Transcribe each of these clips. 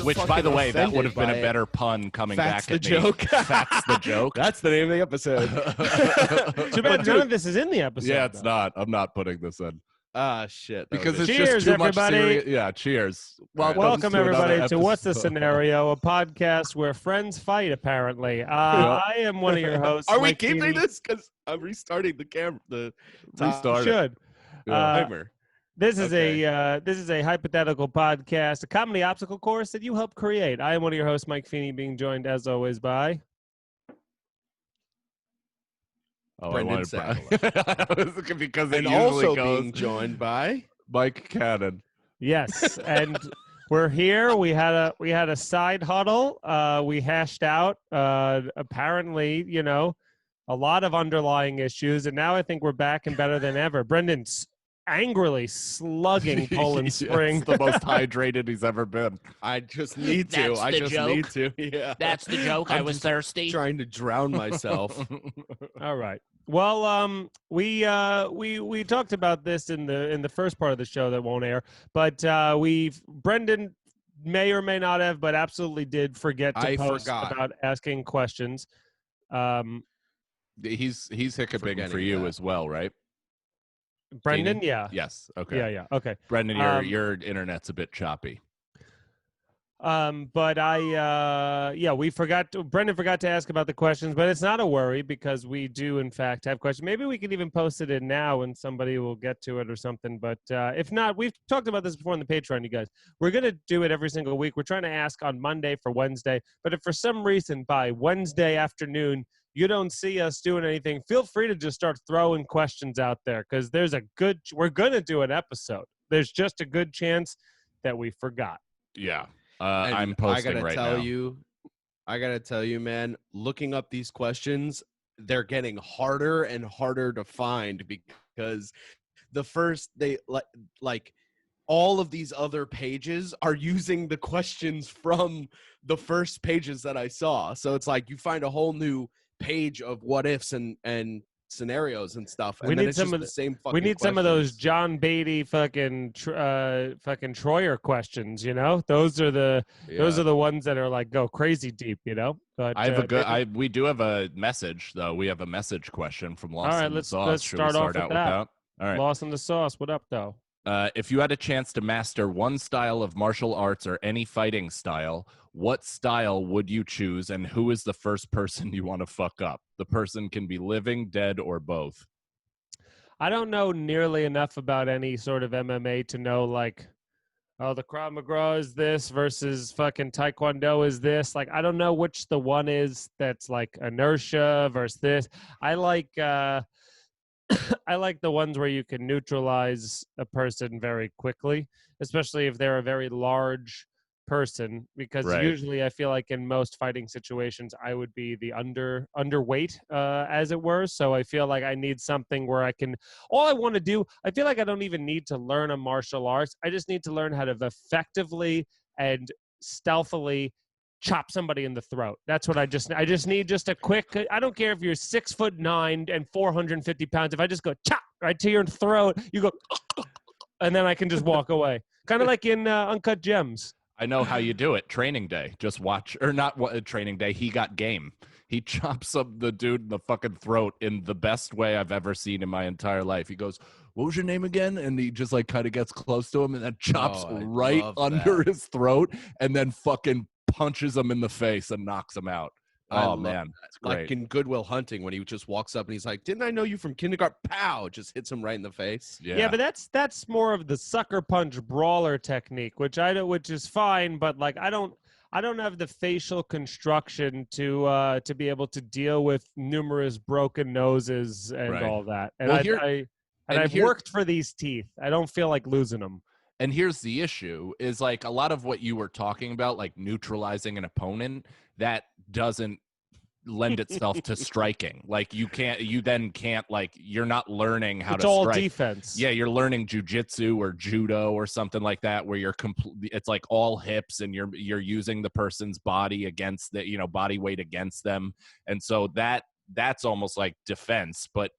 Which, by the way, that would have been a offended better pun coming Fat's back the at me. joke. Fat's the joke. That's the name of the episode. Too bad none of this is in the episode. Yeah, it's though. not. I'm not putting this in. Ah, shit. Because it's Cheers, just too much everybody. serious. Yeah, cheers. Welcome to another everybody to What's the episode. Scenario, a podcast where friends fight. Apparently, I am one of your hosts. Are we Mike keeping Feeney. this? Because I'm restarting the camera. The Restart it. Should. timer. This is Okay. a hypothetical podcast, a comedy obstacle course that you helped create. I am one of your hosts, Mike Feeney, being joined as always by. Oh, Brendan because it And usually also goes being joined by Mike Cannon. Yes, and we're here. We had a side huddle. We hashed out apparently, a lot of underlying issues, and now I think we're back and better than ever. Brendan's angrily slugging Poland Spring. It's the most hydrated he's ever been. I just need to. That's I the just joke? need to. Yeah. That's the joke. I I'm was just thirsty. trying to drown myself. All right. Well, we talked about this in the first part of the show that won't air, but Brendan may or may not have, but absolutely did forget to I post forgot. about asking questions. He's hiccuping Forgetting for you that. as well, right? Brendan, yeah. Yes. Okay. Yeah, okay. Brendan, your Um, internet's a bit choppy. But Brendan forgot to ask about the questions, but it's not a worry because we do in fact have questions. Maybe we can even post it in now and somebody will get to it or something. But if not, we've talked about this before on the Patreon, you guys. We're going to do it every single week. We're trying to ask on Monday for Wednesday, but if for some reason by Wednesday afternoon you don't see us doing anything, feel free to just start throwing questions out there because we're going to do an episode. There's just a good chance that we forgot. Yeah. And I'm posting I gotta right tell now. I gotta tell you, man. Looking up these questions, they're getting harder and harder to find because the first they like all of these other pages are using the questions from the first pages that I saw. So it's like you find a whole new page of what ifs and scenarios and stuff. And We then need it's some just of the same fucking We need some of those questions. John Beatty fucking Troyer questions, Those are the ones that are like go crazy deep, But I have maybe- we do have a message though. We have a message question from Lost All right, in the let's Sauce. Should start we off start with out that. with that? All right. Lost in the Sauce. What up, though? If you had a chance to master one style of martial arts or any fighting style, what style would you choose, and who is the first person you want to fuck up? The person can be living, dead, or both. I don't know nearly enough about any sort of MMA to know like, oh, the Krav Maga is this versus fucking Taekwondo is this. Like, I don't know which the one is that's like inertia versus this. I like I like the ones where you can neutralize a person very quickly, especially if they're a very large person, because Right. usually I feel like in most fighting situations I would be the underweight, as it were. So I feel like I need something where I can. All I want to do, I feel like I don't even need to learn a martial arts. I just need to learn how to effectively and stealthily chop somebody in the throat. That's what I just need just a quick. I don't care if you're 6'9" and 450 pounds. If I just go chop right to your throat, you go, and then I can just walk away. Kind of like in Uncut Gems. I know how you do it. Training Day. Just watch, or not what Training Day. He got game. He chops up the dude in the fucking throat in the best way I've ever seen in my entire life. He goes, "What was your name again?" And he just like kind of gets close to him and then chops Oh, I right love under that. his throat and then fucking punches him in the face and knocks him out. I Oh love man, it's great. Like in Goodwill Hunting when he just walks up and he's like, "Didn't I know you from kindergarten?" Pow! Just hits him right in the face. Yeah, but that's more of the sucker punch brawler technique, which is fine, but like I don't have the facial construction to be able to deal with numerous broken noses and Right. all that. And Well, here- I've here- worked for these teeth. I don't feel like losing them. And here's the issue is like a lot of what you were talking about, like neutralizing an opponent, that doesn't lend itself to striking. Like you then can't like, you're not learning how It's to all strike. defense. Yeah, you're learning jujitsu or judo or something like that, where you're it's like all hips and you're using the person's body against the, body weight against them. And so that's almost like defense. But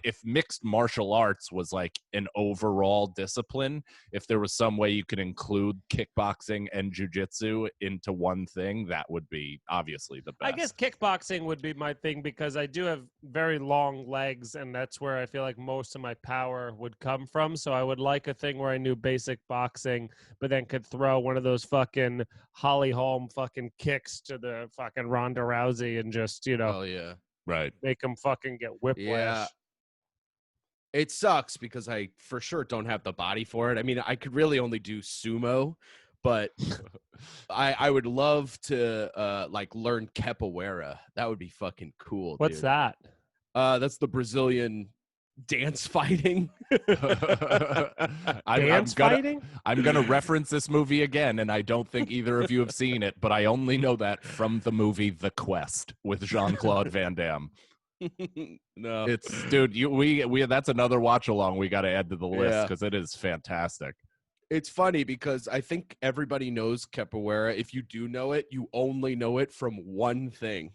if mixed martial arts was like an overall discipline, if there was some way you could include kickboxing and jujitsu into one thing, that would be obviously the best. I guess kickboxing would be my thing because I do have very long legs, and that's where I feel like most of my power would come from. So I would like a thing where I knew basic boxing, but then could throw one of those fucking Holly Holm fucking kicks to the fucking Ronda Rousey and just, Oh yeah. Right. make him fucking get whiplash. Yeah. It sucks because I for sure don't have the body for it. I mean, I could really only do sumo, but I would love to like learn capoeira. That would be fucking cool. What's dude. that? That's the Brazilian dance fighting. Dance fighting? I'm gonna reference this movie again, and I don't think either of you have seen it, but I only know that from the movie The Quest with Jean-Claude Van Damme. No, It's dude, we that's another watch along we got to add to the list Yeah. because it is fantastic. it's funny because I think everybody knows capoeira. If you do know it, you only know it from one thing.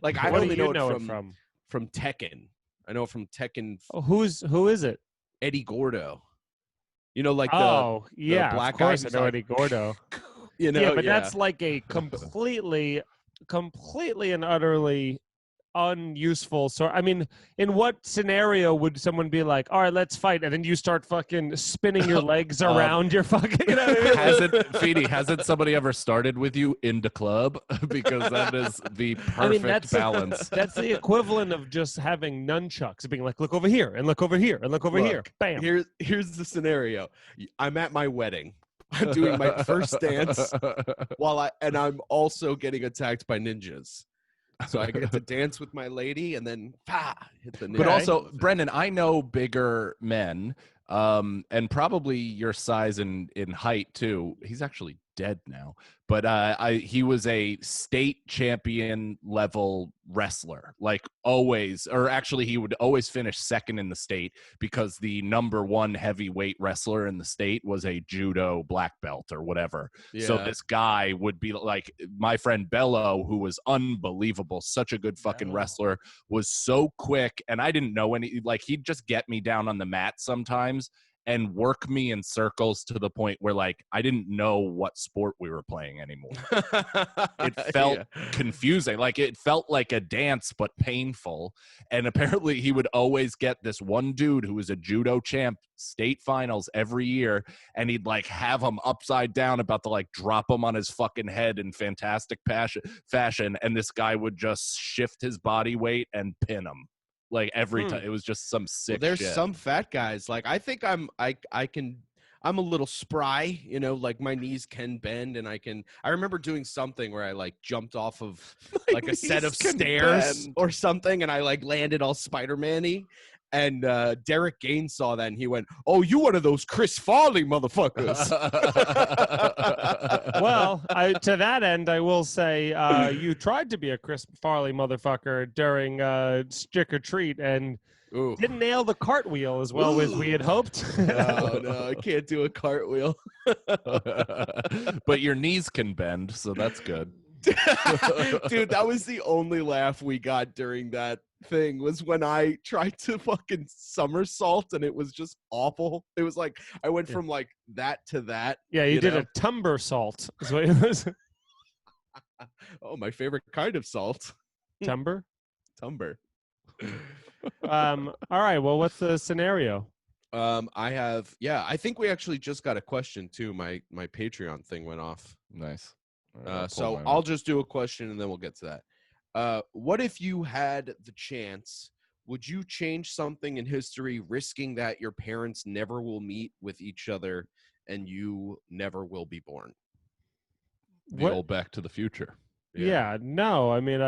Like I What do only you know it from? from Tekken. I know it from Tekken. Oh, who is it? Eddie Gordo. You know, like Oh, yeah, black of guy course I who's know like- Eddie Gordo. you know, Yeah, but that's like a completely and utterly unuseful sort. I mean, in what scenario would someone be like, "All right, let's fight," and then you start fucking spinning your legs around your fucking? You know what I mean? Hasn't somebody ever started with you in the club? Because that is the perfect balance. That's the equivalent of just having nunchucks, being like, "Look over here and look over here and look over here." Look, Bam. Here's the scenario. I'm at my wedding. I'm doing my first dance I'm also getting attacked by ninjas. So I get to dance with my lady and then hit the ninja. But also, Brendan, I know bigger men, and probably your size in height too. He's actually dead now, but he was a state champion level wrestler, like always, or actually he would always finish second in the state because the number one heavyweight wrestler in the state was a judo black belt or whatever. So Yeah. this guy would be like my friend Bello, who was unbelievable, such a good fucking Bello. wrestler, was so quick, and I didn't know any, like he'd just get me down on the mat sometimes and work me in circles to the point where like I didn't know what sport we were playing anymore. It felt confusing. Like it felt like a dance but painful. And apparently he would always get this one dude who was a judo champ, state finals every year, and he'd like have him upside down, about to like drop him on his fucking head in fantastic fashion, and this guy would just shift his body weight and pin him. Like every time, it was just some sick There's shit. some fat guys. Like I think I'm a little spry, you know, like my knees can bend and I remember doing something where I like jumped off of like a set of knees can stairs bend. or something and I like landed all Spider-Man-y. And Derek Gaines saw that and he went, "Oh, you one of those Chris Farley motherfuckers." Well, to that end, I will say you tried to be a Chris Farley motherfucker during Trick or Treat and Ooh. didn't nail the cartwheel as well as we had hoped. No, I can't do a cartwheel. But your knees can bend, so that's good. Dude, that was the only laugh we got during that thing was when I tried to fucking somersault and it was just awful. It was like I went from like that to that. Yeah, you did know? a tumber salt. Is what it was. Oh, my favorite kind of salt. Tumber. Tumber. All right. Well, what's the scenario? I think we actually just got a question too. My Patreon thing went off. Nice. So I'll just do a question and then we'll get to that. What if you had the chance? Would you change something in history, risking that your parents never will meet with each other and you never will be born? the What- old Back to the Future. Yeah. No. I mean,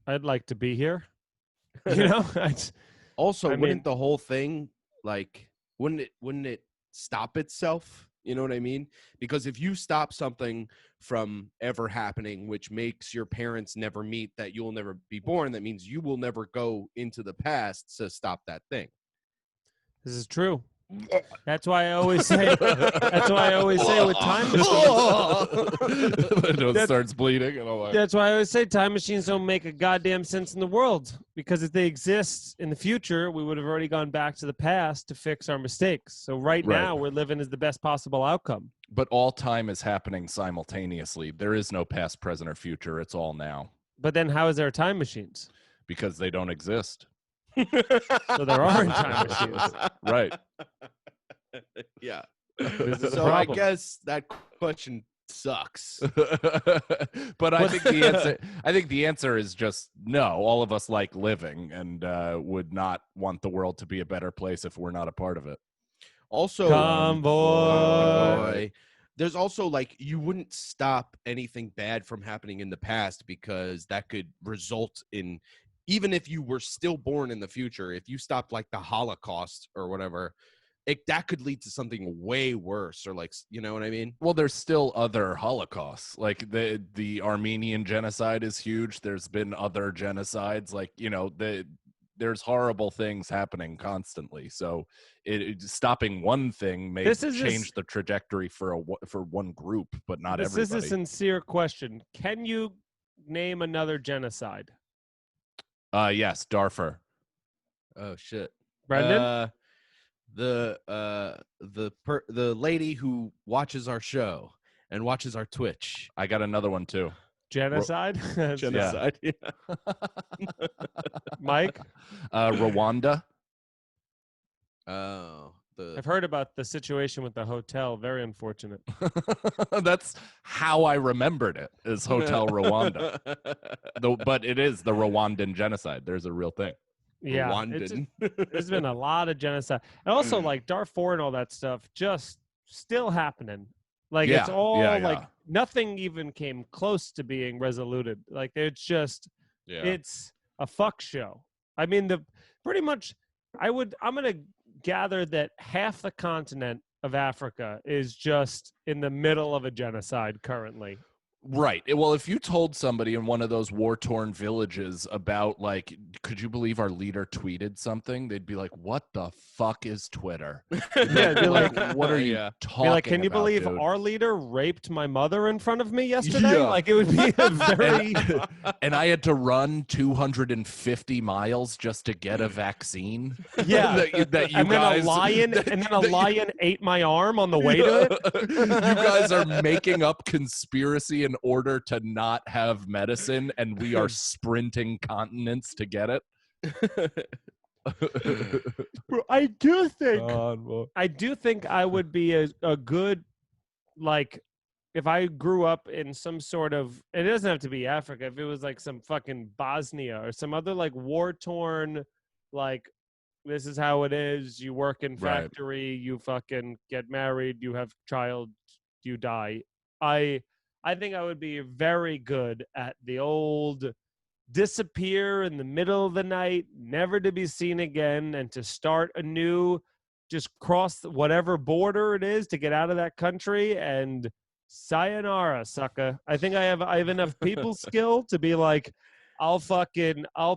I'd like to be here. You know. Also, I wouldn't mean- the whole thing like wouldn't it stop itself? You know what I mean? Because if you stop something from ever happening, which makes your parents never meet, that you'll never be born, that means you will never go into the past to stop that thing. This is true. That's why I always say. That's why I always say with time machines. It starts bleeding, and I'm like, That's why I always say time machines don't make a goddamn sense in the world. Because if they exist in the future, we would have already gone back to the past to fix our mistakes. So right now, we're living as the best possible outcome. but all time is happening simultaneously. There is no past, present, or future. It's all now But then, how is there time machines? because they don't exist. So there aren't time machines. Right. Yeah. This is a So I problem. guess that question sucks. But I think the answer is just no. All of us like living and would not want the world to be a better place if we're not a part of it. Also, Convoy. there's also like you wouldn't stop anything bad from happening in the past because that could result in, even if you were still born in the future, if you stopped like the Holocaust or whatever, that could lead to something way worse, or like, you know what I mean? Well, there's still other Holocausts. Like the Armenian genocide is huge. There's been other genocides. Like, you know, there's horrible things happening constantly. So stopping one thing may change the trajectory for one group, but not everybody. This is a sincere question. Can you name another genocide? Yes, Darfur. Oh shit, Brendan? The lady who watches our show and watches our Twitch. I got another one too. Genocide? Genocide. Yeah. Mike? Rwanda. Oh, I've heard about the situation with the hotel. Very unfortunate. That's how I remembered it, is Hotel Rwanda. But it is the Rwandan genocide. There's a real thing. Yeah, Rwandan. there's been a lot of genocide, and also like Darfur and all that stuff, just still happening. Like it's all like nothing even came close to being resoluted. Like it's just, it's a fuck show. I mean, pretty much, I'm gonna gather that half the continent of Africa is just in the middle of a genocide currently. Right. Well, if you told somebody in one of those war-torn villages about, like, could you believe our leader tweeted something? They'd be like, what the fuck is Twitter? Yeah, be like, what are you talking be like, can you about, believe dude? our leader raped my mother in front of me yesterday? Yeah. Like, it would be a very... And I had to run 250 miles just to get a vaccine. Yeah. that you and then guys, a lion ate my arm on the way to it. You guys are making up conspiracy in order to not have medicine, and we are sprinting continents to get it. Bro, I do think I would be a good, like, if I grew up in some sort of, it doesn't have to be Africa, if it was like some fucking Bosnia or some other like war-torn, like, this is how it is, you work in factory, you fucking get married, you have child, you die. I think I would be very good at the old disappear in the middle of the night, never to be seen again, and to start anew, just cross whatever border it is to get out of that country, and sayonara, sucker. I think I have enough people skill to be like, I'll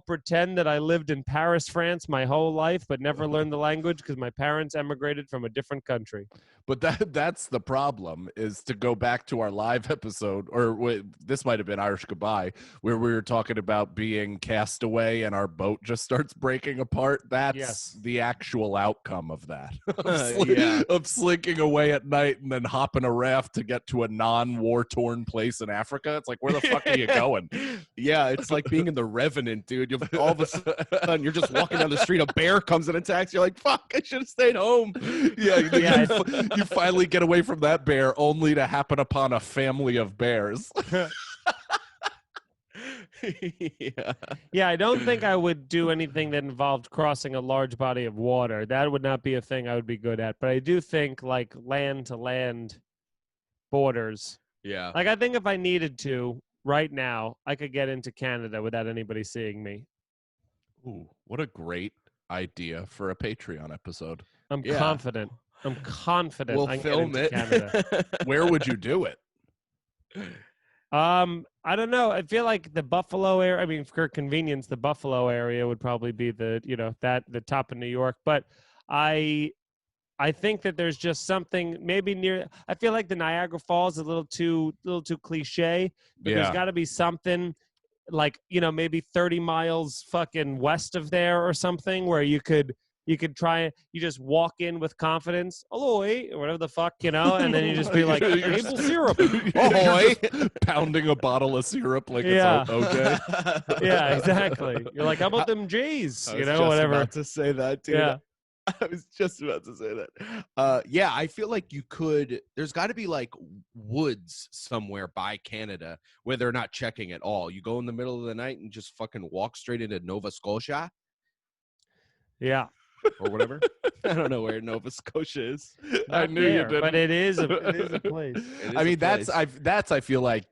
pretend that I lived in Paris, France my whole life, but never learned the language because my parents emigrated from a different country. But that's the problem, is to go back to our live episode, or this might have been Irish Goodbye, where we were talking about being cast away and our boat just starts breaking apart. That's the actual outcome of that. Of slinking away at night and then hopping a raft to get to a non-war-torn place in Africa. It's like, where the fuck are you going? Yeah, it's like being in The Revenant, dude. All of a sudden, you're just walking down the street, a bear comes and attacks. You're like, fuck, I should have stayed home. You finally get away from that bear only to happen upon a family of bears. Yeah, I don't think I would do anything that involved crossing a large body of water. That would not be a thing I would be good at. But I do think like land to land borders. Yeah. Like I think if I needed to right now, I could get into Canada without anybody seeing me. Ooh, what a great idea for a Patreon episode. I'm confident. We'll I can film get into it. Canada. Where would you do it? I don't know. I feel like the Buffalo area, I mean, for convenience, the Buffalo area would probably be the top of New York. But I I think that there's just something maybe near. I feel like the Niagara Falls is a little too cliche, but there's Yeah. got to be something like, maybe 30 miles fucking west of there or something where you could try, you just walk in with confidence, ahoy, or whatever the fuck, and then you just be like, You're maple just- syrup. You're Ahoy. just pounding a bottle of syrup like Yeah. it's OJ. Yeah, exactly. You're like, how about them Jays? I was just Whatever. about to say that, dude. Yeah. I was just about to say that. Yeah, I feel like you could. There's got to be like woods somewhere by Canada where they're not checking at all. You go in the middle of the night and just fucking walk straight into Nova Scotia Yeah. or whatever. I don't know where Nova Scotia is. I Not knew you there, didn't. but it is a place. It is I a mean, place. I feel like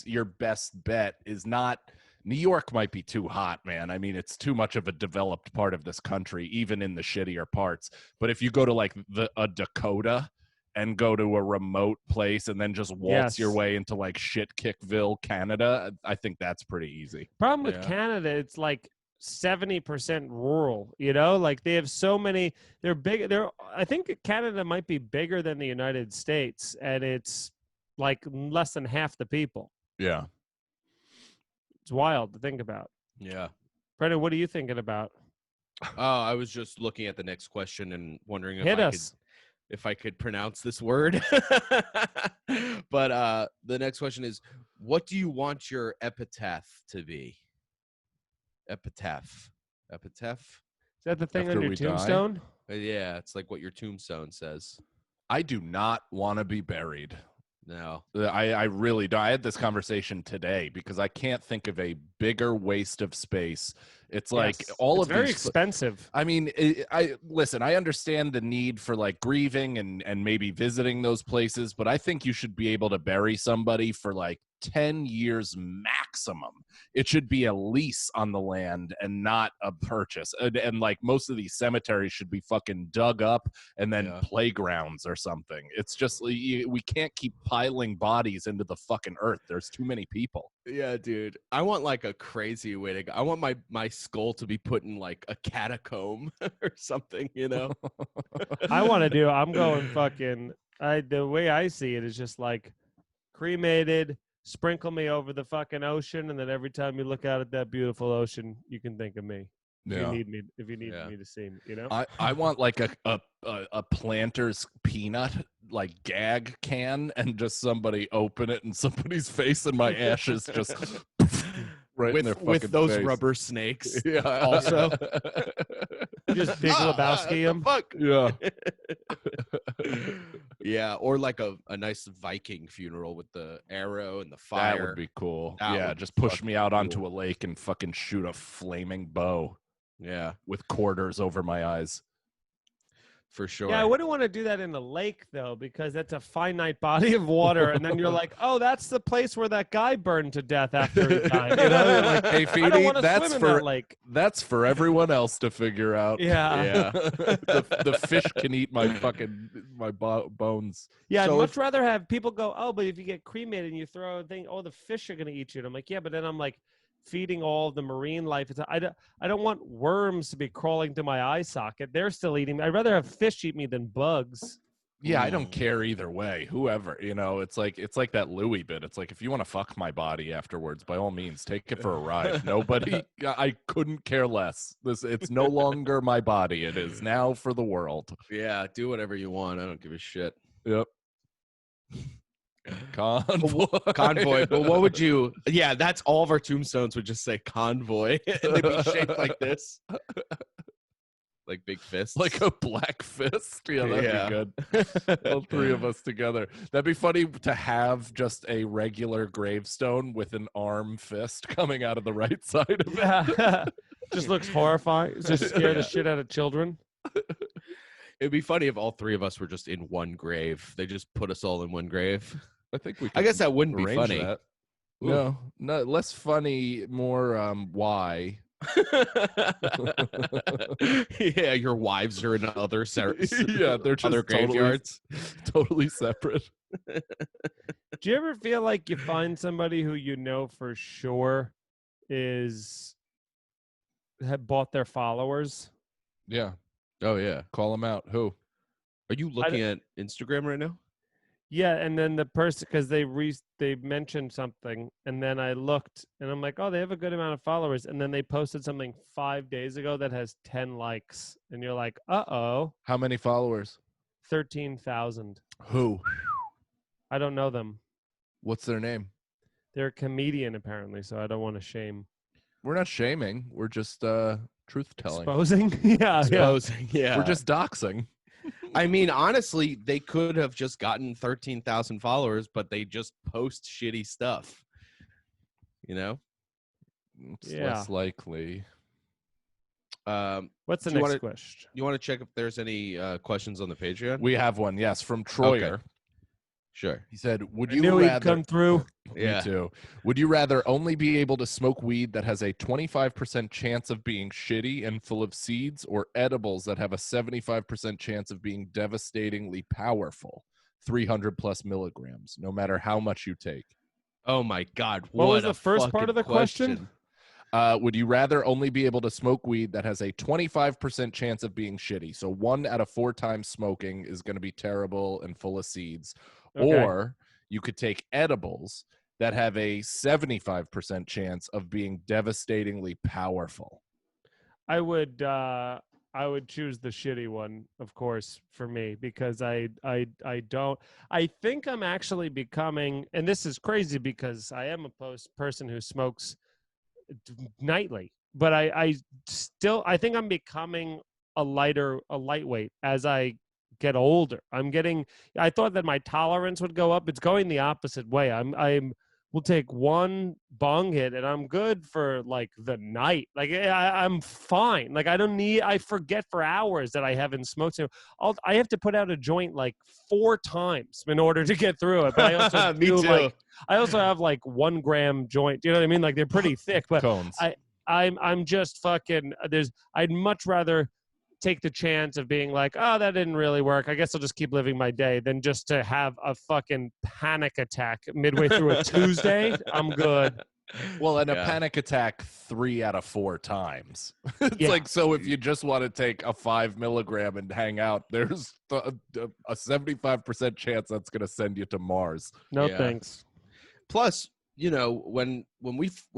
your best bet is not. New York might be too hot, man. I mean, it's too much of a developed part of this country, even in the shittier parts. But if you go to like a Dakota and go to a remote place and then just waltz your Yes. way into like Shitkickville, Canada, I think that's pretty easy. Problem with Yeah. Canada, it's like 70% rural, like they have so many, they're big. I think Canada might be bigger than the United States, and it's like less than half the people. Yeah. It's wild to think about. Yeah. Brendan, what are you thinking about? Oh, I was just looking at the next question and wondering Hit us. if I could pronounce this word. But the next question is, what do you want your epitaph to be? Epitaph. Is that the thing After on your we die? tombstone? Yeah, it's like what your tombstone says. I do not want to be buried. No. I really do. I had this conversation today because I can't think of a bigger waste of space. It's like Yes. all It's of very these. expensive. I mean, I listen. I understand the need for like grieving and maybe visiting those places, but I think you should be able to bury somebody for like 10 years maximum. It should be a lease on the land and not a purchase. And like most of these cemeteries should be fucking dug up and then Yeah. playgrounds or something. It's just we can't keep piling bodies into the fucking earth. There's too many people. Yeah, dude. I want like a crazy way to go. I want my skull to be put in like a catacomb or something, I'm going fucking, the way I see it is just like cremated, sprinkle me over the fucking ocean, and then every time you look out at that beautiful ocean, you can think of me. If you need me, Yeah. me to see me, I want like a Planter's peanut like gag can and just somebody open it in somebody's face and my ashes just right in their with fucking those face. rubber snakes. Yeah. Also. Just Big Lebowski him. Fuck. Yeah. Yeah, or like a nice Viking funeral with the arrow and the That fire. would be cool. That Yeah, would be just push fucking me out onto cool. a lake and fucking shoot a flaming bow Yeah, with quarters over my eyes. for sure. Yeah, I wouldn't want to do that in the lake though, because that's a finite body of water, and then you're like, oh, that's the place where that guy burned to death after he died. You're like, Hey, I don't Feedy, want to that's swim in for that lake. that's for everyone else to figure out. Yeah. Yeah. the fish can eat my fucking bones. Yeah, I'd So much if- rather have people go, oh, but if you get cremated and you throw a thing, oh, the fish are going to eat you. And I'm like, yeah, but then I'm like feeding all the marine life. I don't want worms to be crawling to my eye socket. They're still eating me. I'd rather have fish eat me than bugs. Yeah, I don't Mm. care either way. Whoever, it's like that Louis bit. It's like if you want to fuck my body afterwards, by all means, take it for a ride. Nobody, I couldn't care less. It's no longer my body. It is now for the world. Yeah, do whatever you want. I don't give a shit. Yep. Convoy. Convoy. But what would you? Yeah, that's all of our tombstones would just say convoy, and they'd be shaped like this, like big fists. Like a black fist. Yeah, that'd Yeah. be good. All three of us together. That'd be funny to have just a regular gravestone with an arm fist coming out of the right side of it. Yeah. Just looks horrifying. Just scare the shit out of children. It'd be funny if all three of us were just in one grave. They just put us all in one grave. I think we. I guess that wouldn't be arrange funny. that. Ooh. No, less funny, more why. Yeah, your wives are in other Yeah, they're just other graveyards. totally separate. Do you ever feel like you find somebody who you know for sure have bought their followers? Yeah, Oh yeah. call them out. Who? Are you looking at Instagram right now? Yeah, and then the person, because they mentioned something, and then I looked, and I'm like, oh, they have a good amount of followers, and then they posted something 5 days ago that has 10 likes, and you're like, How many followers? 13,000. Who? I don't know them. What's their name? They're a comedian apparently, so I don't want to shame. We're not shaming. We're just truth telling. Exposing? yeah. Exposing, yeah. We're just doxing. I mean, honestly, they could have just gotten 13,000 followers, but they just post shitty stuff. You know? It's Yeah. less likely. What's the do you next wanna- question? You want to check if there's any questions on the Patreon? We have one, yes, from Troyer. Sure. He said, "Would I you knew he'd rather?" come through. Yeah. Me too. Would you rather only be able to smoke weed that has a 25% chance of being shitty and full of seeds, or edibles that have a 75% chance of being devastatingly powerful, 300 plus milligrams, no matter how much you take? Oh my God. What was a the first part fucking of the question? Would you rather only be able to smoke weed that has a 25% chance of being shitty? So 1 out of 4 times smoking is going to be terrible and full of seeds. Okay. Or you could take edibles that have a 75% chance of being devastatingly powerful. I would choose the shitty one, of course, for me, because I think I'm actually becoming, and this is crazy because I am a person who smokes nightly, but I think I'm becoming a lightweight as I get older. I thought that my tolerance would go up. It's going the opposite way. We'll take one bong hit and I'm good for like the night. Like I'm fine. Like I forget for hours that I haven't smoked. So I have to put out a joint like 4 times in order to get through it. But I also Me too. I also have like 1 gram joint. Do you know what I mean? Like they're pretty thick, but Cones. I'm just fucking I'd much rather take the chance of being like, oh, that didn't really work. I guess I'll just keep living my day than just to have a fucking panic attack midway through a Tuesday. I'm good. Well, and a Yeah. panic attack 3 out of 4 times. It's Yeah. like, so if you just want to take a 5 milligram and hang out, there's a 75% chance that's going to send you to Mars. No Yeah. thanks. Plus, you know, when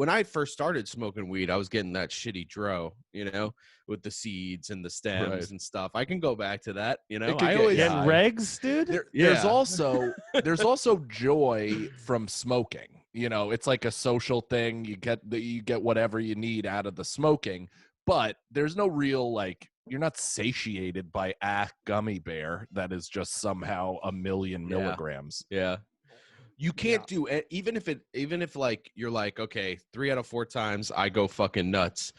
I first started smoking weed, I was getting that shitty dro, you know, with the seeds and the stems Right. and stuff. I can go back to that, you know. It could I get always Getting high. regs, dude? There's Yeah. there's also joy from smoking. You know, it's like a social thing. You get whatever you need out of the smoking, but there's no real, like, you're not satiated by a gummy bear that is just somehow 1,000,000 Yeah. milligrams. Yeah. You can't do it, even if like you're like, okay, 3 out of 4 times I go fucking nuts.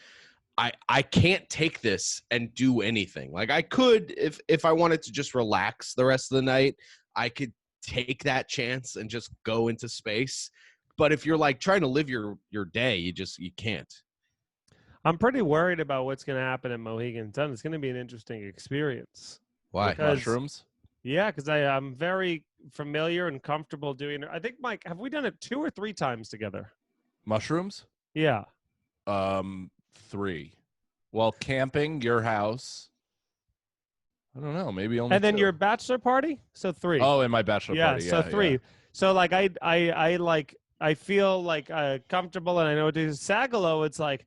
I can't take this and do anything. Like I could if I wanted to just relax the rest of the night, I could take that chance and just go into space. But if you're like trying to live your day, you can't. I'm pretty worried about what's going to happen at Mohegan Sun. It's going to be an interesting experience. Why? Because- Mushrooms? Yeah, because I'm very familiar and comfortable doing it. I think, Mike, have we done it 2 or 3 times together? Mushrooms? Yeah. 3. Well, camping, your house. I don't know. Maybe only And then 2. your bachelor party? So 3. Oh, in my bachelor yeah, party. so 3. So like I feel like comfortable and I know what to do. Sagalo, it's like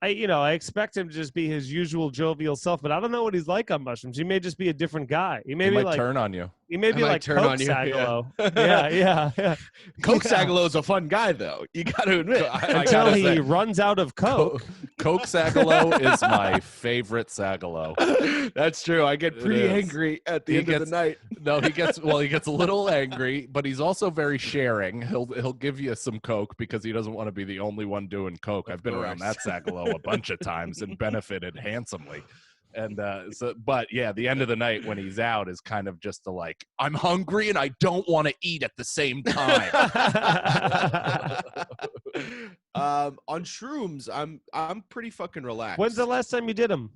I expect him to just be his usual jovial self, but I don't know what he's like on mushrooms. He may just be a different guy. He may He be might like turn on you. he may I be might like turn Coke on you, yeah. Sagalo. Yeah. Coke Sagalo's a fun guy though. You got to admit. I Until gotta he say, runs out of Coke. Coke Sagalo is my favorite Sagalo. That's true. I get It pretty is. angry at the He end of gets- the night. No, he gets a little angry, but he's also very sharing. He'll give you some Coke because he doesn't want to be the only one doing Coke. I've been around that course. Sagalo a bunch of times and benefited handsomely. And but yeah, the end of the night when he's out is kind of just like, I'm hungry and I don't want to eat at the same time. On shrooms, I'm pretty fucking relaxed. When's the last time you did them?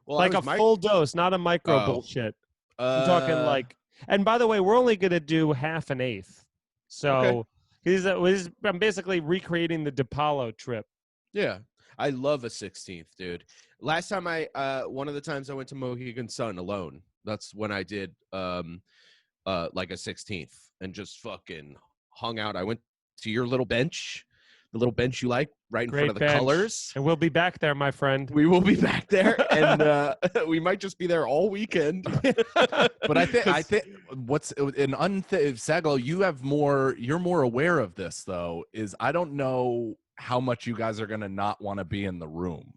well, Like a full dose, not a micro Oh. bullshit. I'm talking Uh, like, and by the way, we're only going to do half an eighth. So I'm basically recreating the DePaulo trip. yeah. I love a 16th, dude. Last time one of the times I went to Mohegan Sun alone. That's when I did like a 16th and just fucking hung out. I went to your little bench, the little bench you like, right in front Great of the bench. colors. And we'll be back there, my friend. We will be back there, and we might just be there all weekend. But I think what's an Sagalo, you're more aware of this though, is I don't know how much you guys are going to not want to be in the room.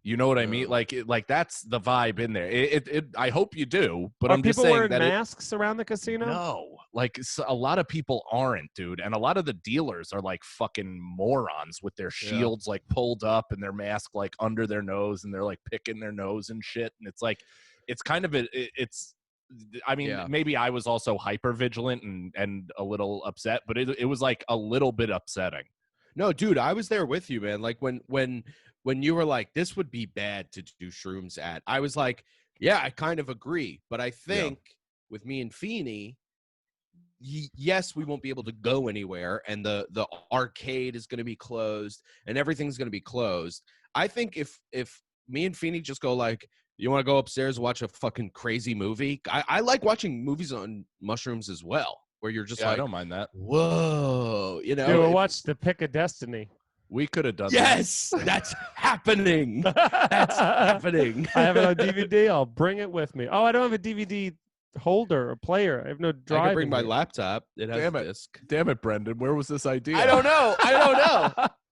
You know what I mean? Like that's the vibe in there. I hope you do, but I'm just saying wearing that masks around the casino? no, like a lot of people aren't, dude, and a lot of the dealers are like fucking morons with their shields like pulled up and their mask like under their nose, and they're like picking their nose and shit, and it's like it's kind of it's. I mean, maybe I was also hyper vigilant and a little upset, but it was like a little bit upsetting. No, dude, I was there with you, man. Like when you were like, this would be bad to do shrooms at, I was like, yeah, I kind of agree. But I think with me and Feeney, yes, we won't be able to go anywhere, and the arcade is going to be closed, and everything's going to be closed. I think if me and Feeney just go like, you want to go upstairs and watch a fucking crazy movie? I like watching movies on mushrooms as well, where you're just like, I don't mind that. Whoa, you know. Dude, we'll watch The Pick of Destiny. We could have done Yes, that's happening. That's happening. I have it on DVD. I'll bring it with me. Oh, I don't have a DVD holder or player. I have no drive. I can bring my here. laptop. It has Damn a it. disc. Damn it, Brendan. Where was this idea? I don't know.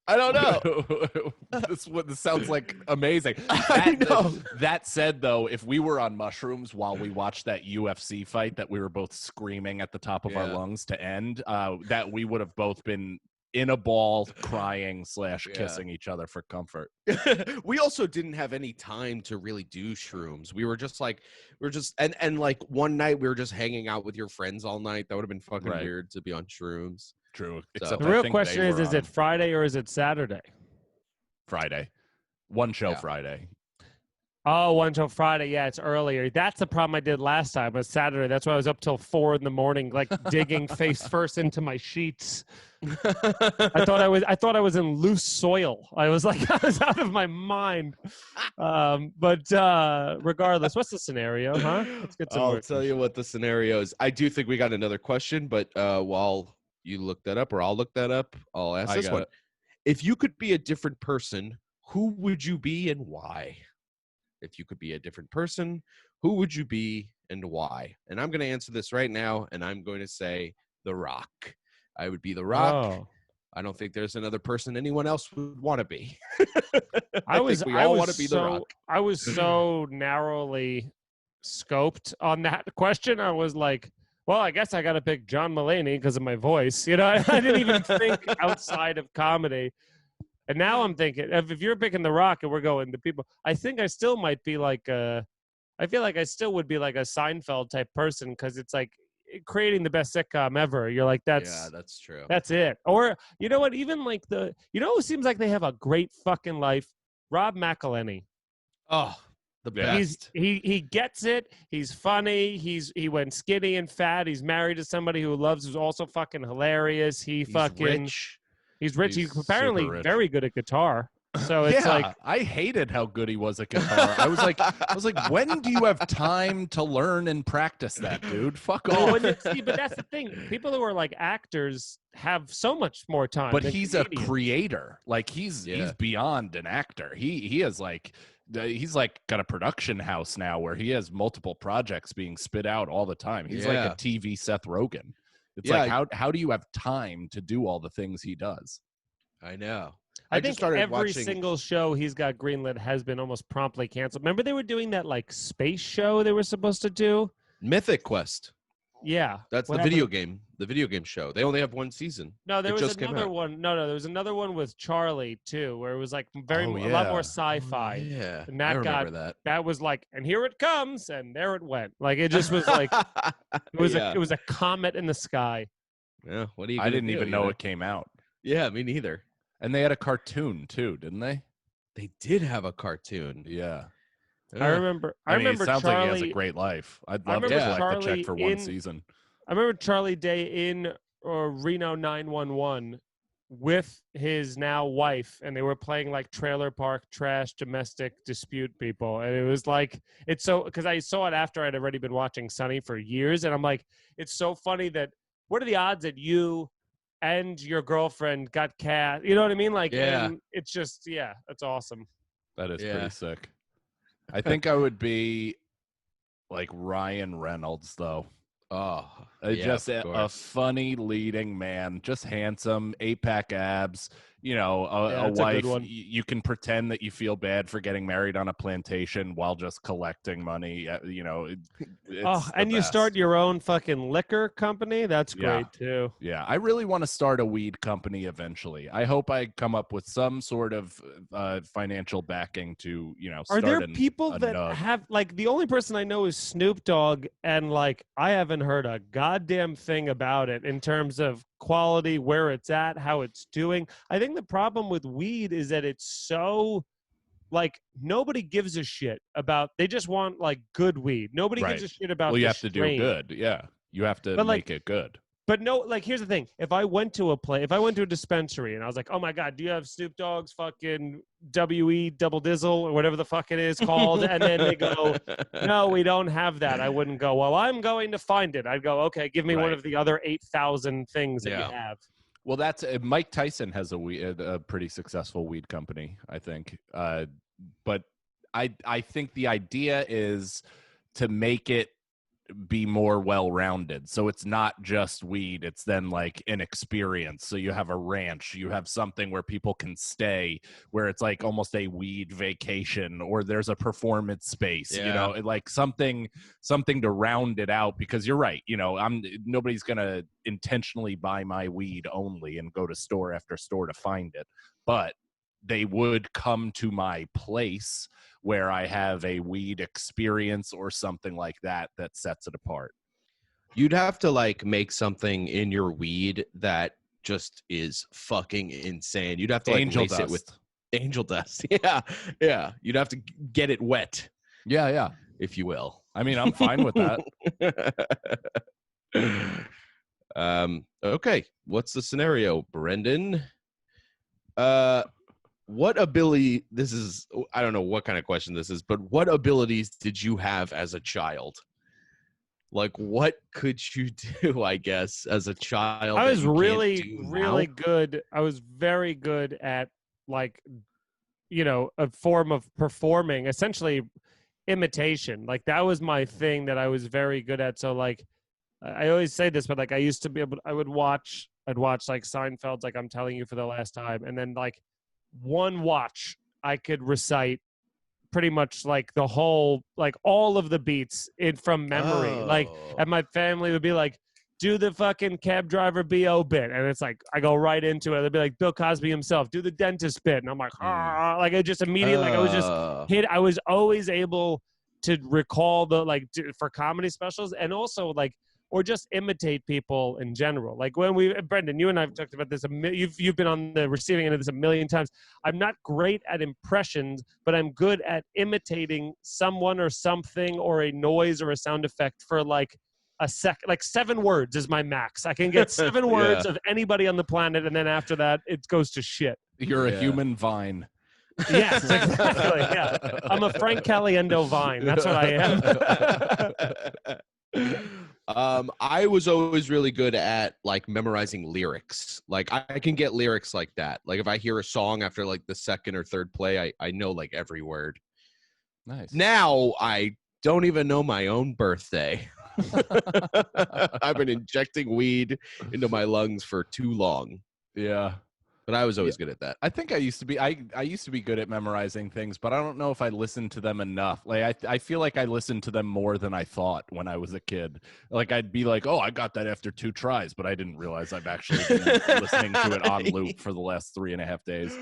I don't know. This sounds like amazing. I know. That said, though, if we were on mushrooms while we watched that UFC fight that we were both screaming at the top of our lungs to end, that we would have both been in a ball crying / kissing each other for comfort. We also didn't have any time to really do shrooms. We were just like, and like one night we were just hanging out with your friends all night. That would have been fucking weird to be on shrooms. True. So. Except The real question is it Friday or is it Saturday? Friday. One show Friday. Oh, one show Friday. Yeah, it's earlier. That's the problem I did last time. It was Saturday. That's why I was up till 4 a.m, like digging face first into my sheets. I thought I was in loose soil. I was like, I was out of my mind. But regardless, what's the scenario, huh? Let's get some I'll more. tell you what the scenario is. I do think we got another question, but while you look that up, or I'll look that up, I'll ask this one. If you could be a different person, who would you be and why? If you could be a different person, who would you be and why? And I'm going to answer this right now, and I'm going to say The Rock. I would be The Rock. Oh. I don't think there's another person anyone else would want to be. I think we all want to be The Rock. I was so narrowly scoped on that question. I was like, well, I guess I got to pick John Mulaney because of my voice. You know, I didn't even think outside of comedy. And now I'm thinking, if you're picking The Rock and we're going the people, I think I still might be like I feel like I still would be like a Seinfeld type person because it's like creating the best sitcom ever. You're like, that's true. That's it. Or you know what? Even like who seems like they have a great fucking life? Rob McElhenney. Oh, the best. He gets it. He's funny. He went skinny and fat. He's married to somebody who's also fucking hilarious. He's rich. He's rich. He's He's apparently super rich. very good at guitar. So it's like I hated how good he was at guitar. I was like, when do you have time to learn and practice that, dude? Fuck off. but that's the thing. People who are like actors have so much more time. But than he's comedians. a creator. Like he's beyond an actor. He has like he's like got a production house now where he has multiple projects being spit out all the time. He's like a TV Seth Rogen. It's like how do you have time to do all the things he does? I know. I just think started every watching single show he's got greenlit has been almost promptly canceled. Remember they were doing that like space show they were supposed to do? Mythic Quest. Yeah. That's the video game show. They only have one season. No, there It was just came another out. one. No, there was another one with Charlie too, where it was like a lot more sci-fi. Yeah. And I that remember that was like, and here it comes, and there it went. Like it just was like it was a comet in the sky. Yeah, what do you? I didn't even know it came out. Yeah, me neither. And they had a cartoon too, didn't they? They did have a cartoon. Yeah. I remember. I mean, remember it sounds Charlie. like he has a great life. I'd love to remember collect the Charlie check for one in- season. I remember Charlie Day in Reno 911 with his now wife, and they were playing like trailer park trash domestic dispute people, and it was like, it's so, because I saw it after I'd already been watching Sunny for years, and I'm like, it's so funny that what are the odds that you and your girlfriend got cast, you know what I mean, like, Yeah. and it's just, yeah, that's awesome. That is Yeah. pretty sick. I think I would be like Ryan Reynolds, though. Oh, Just of a course. funny leading man, just handsome, 8-pack abs. You know, Yeah, a that's a good wife. one. You can pretend that you feel bad for getting married on a plantation while just collecting money. You know, it's And the you start best. your own fucking liquor company. That's Yeah. great too. Yeah, I really want to start a weed company eventually. I hope I come up with some sort of financial backing to, you know, Are start there a people that nug. have, like, the only person I know is Snoop Dogg, and like I haven't heard a goddamn thing about it in terms of quality, where it's at, how it's doing. I think the problem with weed is that it's so, like, nobody gives a shit about, they just want like good weed. Nobody gives a Right. shit about Well, you the have to do strain. good. Yeah, you have to But, like, make it good. But no, like, here's the thing. If I went to a dispensary and I was like, oh my God, do you have Snoop Dogg's fucking WE double dizzle or whatever the fuck it is called? And then they go, no, we don't have that. I wouldn't go, well, I'm going to find it. I'd go, okay, give me one Right. of the other 8,000 things that you Yeah. have. Well, that's Mike Tyson has a pretty successful weed company, I think. But I think the idea is to make it be more well-rounded, so it's not just weed, it's then like an experience. So you have a ranch, you have something where people can stay, where it's like almost a weed vacation, or there's a performance space. You know, like something to round it out, because you're right, you know, nobody's gonna intentionally buy my weed only and go to store after store to find it, but they would come to my place where I have a weed experience or something like that that sets it apart. You'd have to like make something in your weed that just is fucking insane. You'd have to like Angel lace dust. it with angel dust. Yeah. Yeah. You'd have to get it wet, Yeah. if you will. I mean, I'm fine with that. Okay. What's the scenario, Brendan? What ability, this is, I don't know what kind of question this is, but what abilities did you have as a child? Like, what could you do, I guess, as a child? I that was you can't really, do really now? good. I was very good at, like, you know, a form of performing, essentially imitation. Like, that was my thing that I was very good at. So, like, I always say this, but like, I used to be able, I'd watch like Seinfeld's, like I'm telling you for the last time, and then like one watch I could recite pretty much like the whole, like all of the beats in from memory. Like, and my family would be like, do the fucking cab driver BO bit, and it's like I go right into it. They'd be like, Bill Cosby himself, do the dentist bit, and I'm like, like I just immediately, like I was just hit. I was always able to recall the, like, for comedy specials, and also like, or just imitate people in general. Like when Brendan, you and I have talked about this. You've been on the receiving end of this a million times. I'm not great at impressions, but I'm good at imitating someone or something or a noise or a sound effect for like a second. Like 7 words is my max. I can get 7 words of anybody on the planet, and then after that, it goes to shit. You're a human Vine. Yes, exactly. Yeah, I'm a Frank Caliendo Vine. That's what I am. I was always really good at like memorizing lyrics. Like I can get lyrics like that. Like if I hear a song after like the second or third play, I know like every word. Nice. Now I don't even know my own birthday. I've been injecting weed into my lungs for too long. Yeah. But I was always good at that. I think I used to be. I used to be good at memorizing things, but I don't know if I listened to them enough. Like I feel like I listened to them more than I thought when I was a kid. Like I'd be like, "Oh, I got that after 2 tries," but I didn't realize I've actually been listening to it on loop for the last 3.5 days.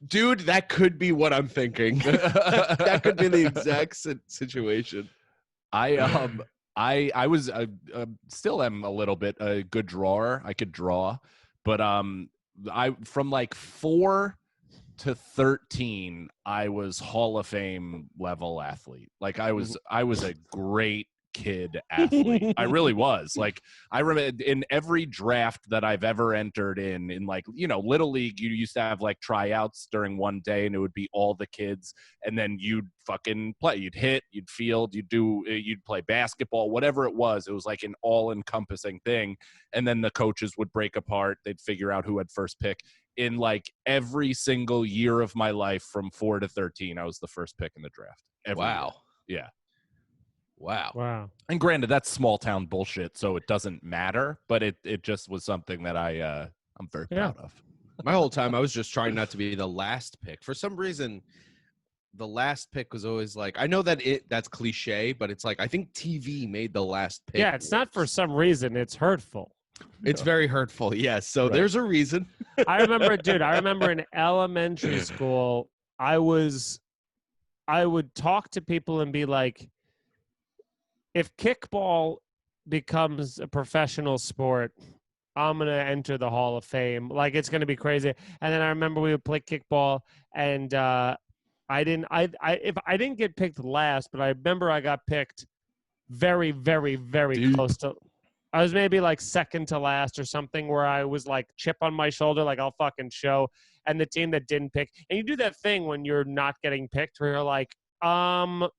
Dude, that could be what I'm thinking. That could be the exact situation. I was still am a little bit a good drawer. I could draw, but I from like 4 to 13, I was Hall of Fame level athlete. Like I was a great kid athlete. I really was. Like, I remember in every draft that I've ever entered in like, you know, Little League, you used to have like tryouts during one day and it would be all the kids. And then you'd fucking play. You'd hit, you'd field, you'd play basketball, whatever it was. It was like an all-encompassing thing. And then the coaches would break apart. They'd figure out who had first pick. In like every single year of my life from 4 to 13, I was the first pick in the draft. Every Wow. year. Yeah. Wow. And granted, that's small town bullshit, so it doesn't matter. But it just was something that I'm very proud of. My whole time, I was just trying not to be the last pick. For some reason, the last pick was always like, I know that that's cliche, but it's like, I think TV made the last pick. Yeah, it's not for some reason. It's hurtful. It's very hurtful. Yes. So Right. there's a reason. I remember in elementary school, I would talk to people and be like, if kickball becomes a professional sport, I'm going to enter the Hall of Fame. Like, it's going to be crazy. And then I remember we would play kickball, and I didn't get picked last, but I remember I got picked very, very, very close to. I was maybe like second to last or something, where I was like chip on my shoulder, like I'll fucking show. And the team that didn't pick, and you do that thing when you're not getting picked, where you're like,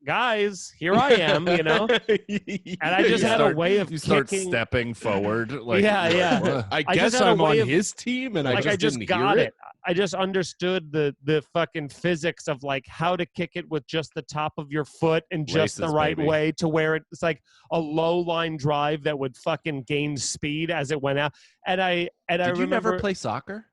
guys, here I am, you know. And I just had a way of You start kicking. stepping forward. Like, Yeah. I I guess just had a I'm on way of- his team, and Like, I just didn't got hear it. I just understood the fucking physics of like how to kick it with just the top of your foot and just the Laces, right baby. way to where it's like a low line drive that would fucking gain speed as it went out. And I Did you remember never play soccer?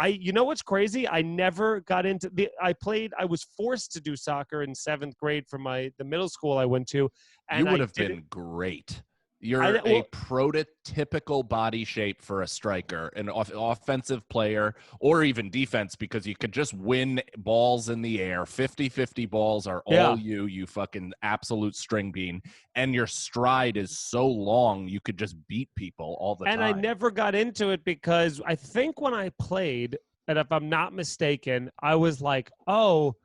you know what's crazy? I never got into I was forced to do soccer in 7th grade from the middle school I went to. And You would I have did been it- great. You're I- a well- prototypical body shape for a striker, an offensive player, or even defense, because you could just win balls in the air. 50-50 balls are all Yeah. you fucking absolute string bean. And your stride is so long, you could just beat people all the and time. I never got into it because I think when I played, and if I'm not mistaken, I was like, oh,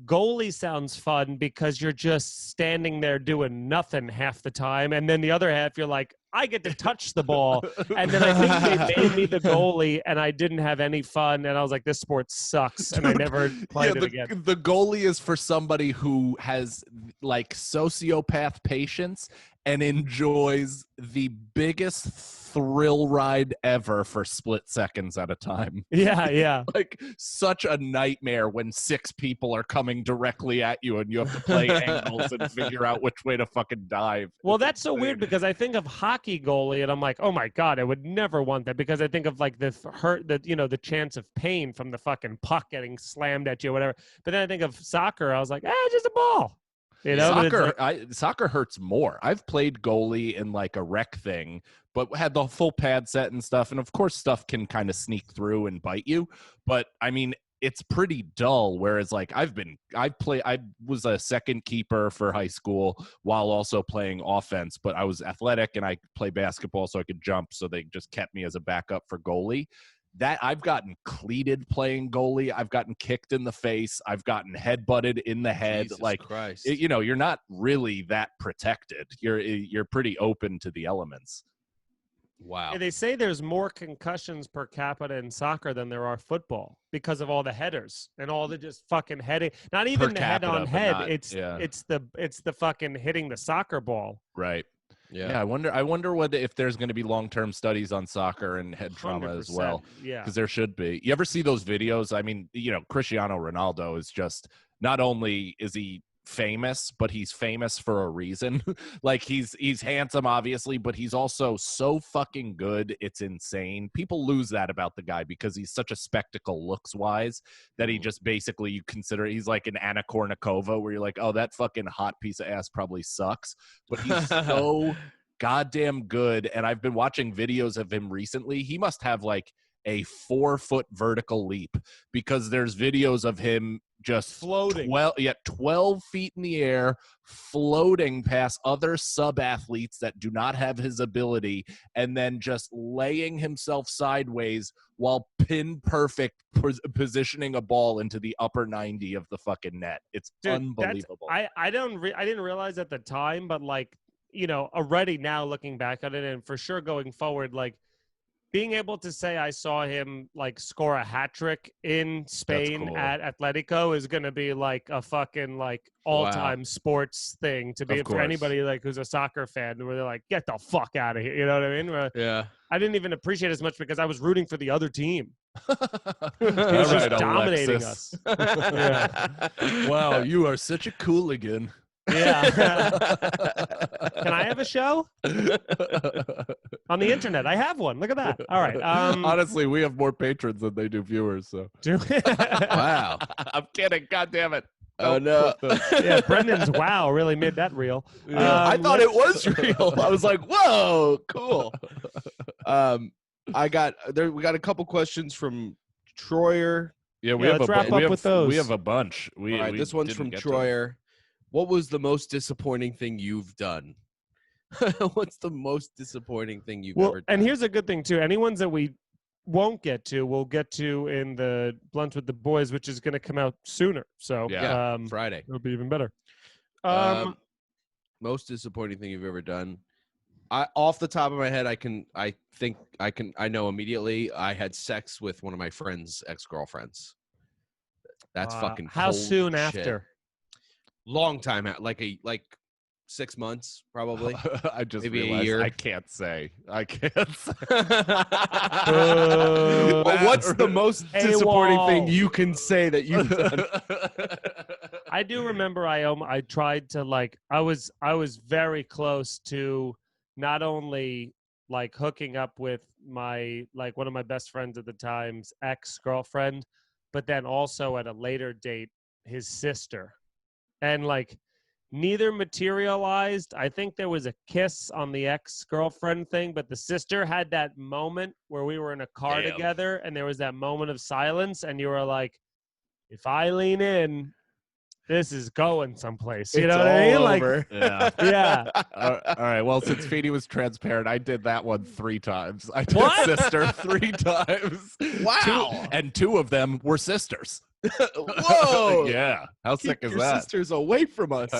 goalie sounds fun because you're just standing there doing nothing half the time. And then the other half, you're like, I get to touch the ball. And then I think they made me the goalie and I didn't have any fun. And I was like, this sport sucks. And I Dude, never played it again. The goalie is for somebody who has like sociopath patience and enjoys the biggest thrill ride ever for split seconds at a time. Yeah. Like such a nightmare when 6 people are coming directly at you and you have to play angles and figure out which way to fucking dive. Well, It's that's so insane. weird because I think of hockey goalie and I'm like, oh my God, I would never want that because I think of like the chance of pain from the fucking puck getting slammed at you or whatever. But then I think of soccer, I was like, just a ball. You know, but it's like- Soccer hurts more. I've played goalie in like a rec thing, but had the full pad set and stuff. And of course, stuff can kind of sneak through and bite you. But I mean, it's pretty dull. Whereas like I was a second keeper for high school while also playing offense, but I was athletic and I played basketball so I could jump. So they just kept me as a backup for goalie. That I've gotten cleated playing goalie. I've gotten kicked in the face. I've gotten headbutted in the head. Jesus like, Christ. you're not really that protected. You're pretty open to the elements. Wow. they say there's more concussions per capita in soccer than there are football because of all the headers and all the just fucking heading. Not even the head capita, on but head. not- It's yeah. it's the fucking hitting the soccer ball. Right. Yeah. Yeah. I wonder if there's going to be long-term studies on soccer and head trauma as 100%. well. Yeah. Because there should be. You ever see those videos? I mean, Cristiano Ronaldo is just, not only is he famous, but he's famous for a reason. Like he's handsome, obviously, but he's also so fucking good. It's insane. People lose that about the guy because he's such a spectacle looks wise that he just basically, you consider he's like an Anna Kournikova where you're like, oh, that fucking hot piece of ass probably sucks. But he's so goddamn good. And I've been watching videos of him recently. He must have like a 4-foot vertical leap because there's videos of him just Floating. 12 feet in the air, floating past other sub-athletes that do not have his ability, and then just laying himself sideways while pin perfect positioning a ball into the upper 90 of the fucking net. It's Dude, unbelievable. I didn't realize at the time, but like already now looking back on it, and for sure going forward, like being able to say I saw him like score a hat trick in Spain cool. at Atletico is going to be like a fucking like all-time sports thing to be Of for course. anybody like who's a soccer fan, where they're like, get the fuck out of here. You know what I mean? Where Yeah. I didn't even appreciate it as much because I was rooting for the other team. All He was just right, dominating Alexis. us. Wow, you are such a cooligan. Yeah. Can I have a show on the internet? I have one. Look at that. All right. Honestly, we have more patrons than they do viewers. So Wow. I'm kidding. God damn it. Oh, no. yeah, Brendan's wow really made that real. I thought it was real. I was like, whoa, cool. We got a couple questions from Troyer. Yeah, we Yeah, have let's a wrap up with those. We have a bunch. All right, this one's from Troyer. What was the most disappointing thing you've done? What's the most disappointing thing you've ever done? And here's a good thing too. Any ones that we won't get to, we'll get to in the Blunt with the Boys, which is going to come out sooner. So Yeah. Friday. it'll be even better. Most disappointing thing you've ever done. Off the top of my head, I know immediately. I had sex with one of my friend's ex-girlfriends. That's fucking how cold soon shit. after? Long time out, like 6 months, probably. I just Maybe a realized year. I can't say. I can't say. Well, what's the most disappointing thing AWOL. you can say that you've done? I do remember I tried to like I was very close to not only like hooking up with my like one of my best friends at the time's ex-girlfriend, but then also at a later date his sister. And like neither materialized. I think there was a kiss on the ex-girlfriend thing, but the sister had that moment where we were in a car Damn. together and there was that moment of silence and you were like, if I lean in, this is going someplace. You know what I mean? Like, Yeah. yeah. All right. Well, since Feedy was transparent, I did that one 3 times. I did What? sister 3 times. Wow. And 2 of them were sisters. Whoa. Yeah. How sick Keep is your that? sisters away from us.